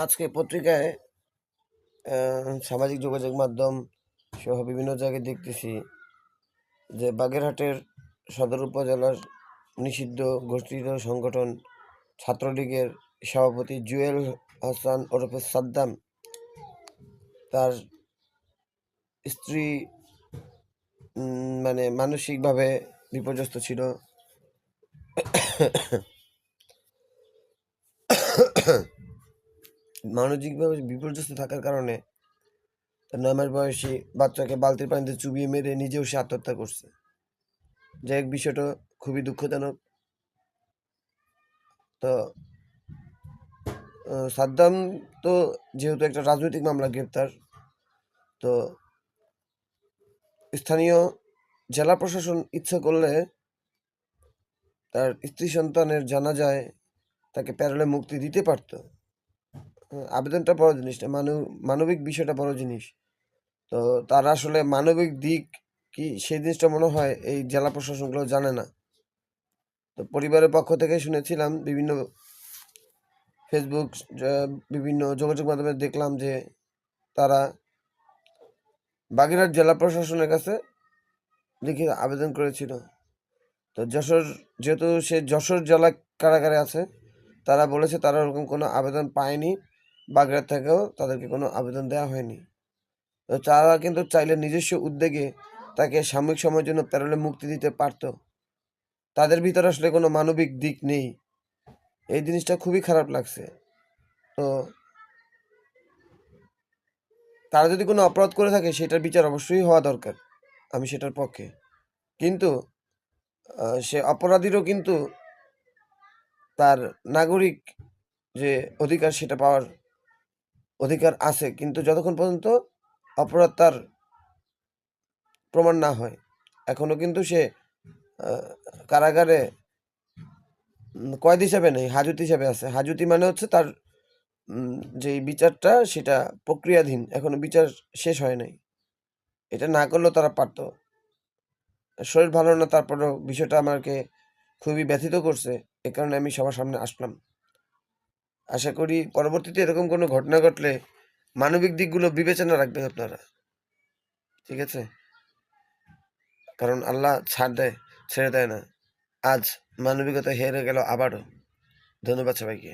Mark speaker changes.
Speaker 1: আজকে পত্রিকায় সামাজিক যোগাযোগ মাধ্যম সহ বিভিন্ন জায়গায় দেখতেছি যে বাগেরহাটের সদর উপজেলার নিষিদ্ধ ঘোষিত সংগঠন ছাত্রলীগের সভাপতি জুয়েল হাসান ওরফে সাদ্দাম, তার স্ত্রী মানে মানসিকভাবে বিপর্যস্ত ছিল। মানসিকভাবে বিপর্যস্ত থাকার কারণে তার 9 মাস বয়সী বাচ্চাকে বালতির পানিতে চুবিয়ে মেরে নিজেও সে আত্মহত্যা করছে। যাই হোক, বিষয়টা খুবই দুঃখজনক। তো সাদ্দাম তো যেহেতু একটা রাজনৈতিক মামলা গ্রেপ্তার, তো স্থানীয় জেলা প্রশাসন ইচ্ছা করলে তার স্ত্রী সন্তানের জানাজায় তাকে প্যারোলে মুক্তি দিতে পারত। আবেদনটা বড় জিনিস না, মানবিক বিষয়টা বড় জিনিস। তো তার আসলে মানবিক দিক কি সেই জিনিসটা মনে হয় এই জেলা প্রশাসনগুলো জানে না। তো পরিবারের পক্ষ থেকে শুনেছিলাম, বিভিন্ন ফেসবুক, বিভিন্ন যোগাযোগ মাধ্যমে দেখলাম যে তারা বাগেরহাট জেলা প্রশাসনের কাছে লিখিত আবেদন করেছিল। তো যেহেতু সে যশোর জেলা কারাগারে আছে, তারা বলেছে তারা ওরকম কোনো আবেদন পায়নি, বাগেরহাট থেকেও তাদেরকে কোনো আবেদন দেওয়া হয়নি। তো তারা কিন্তু চাইলে নিজস্ব উদ্যোগে তাকে সাময়িক সময়ের জন্য প্যারোলে মুক্তি দিতে পারত। তাদের ভিতরে আসলে কোনো মানবিক দিক নেই, এই জিনিসটা খুবই খারাপ লাগছে। তো তারা যদি কোনো অপরাধ করে থাকে সেটার বিচার অবশ্যই হওয়া দরকার, আমি সেটার পক্ষে। কিন্তু সে অপরাধীরও কিন্তু তার নাগরিক যে অধিকার সেটা পাওয়ার অধিকার আছে, কিন্তু যতক্ষণ পর্যন্ত অপরাধ তার প্রমাণ না হয়, এখনো কিন্তু সে কারাগারে কয়েদ হিসাবে নেই, হাজত হিসাবে আছে। হাজতি মানে হচ্ছে তার যে বিচারটা সেটা প্রক্রিয়াধীন, এখনো বিচার শেষ হয় নাই। এটা না করলেও তারা পারত। শরীর ভালো না, তারপরেও বিষয়টা আমাকে খুবই ব্যথিত করছে। এ কারণে আমি সবার সামনে আসলাম। আশা করি পরবর্তীতে এরকম কোনো ঘটনা ঘটলে মানবিক দিকগুলো বিবেচনা রাখবেন আপনারা, ঠিক আছে? কারণ আল্লাহ ছাড় দেয়, ছেড়ে দেয় না। আজ মানবিকতা হেরে গেল আবারও। ধন্যবাদ সবাইকে।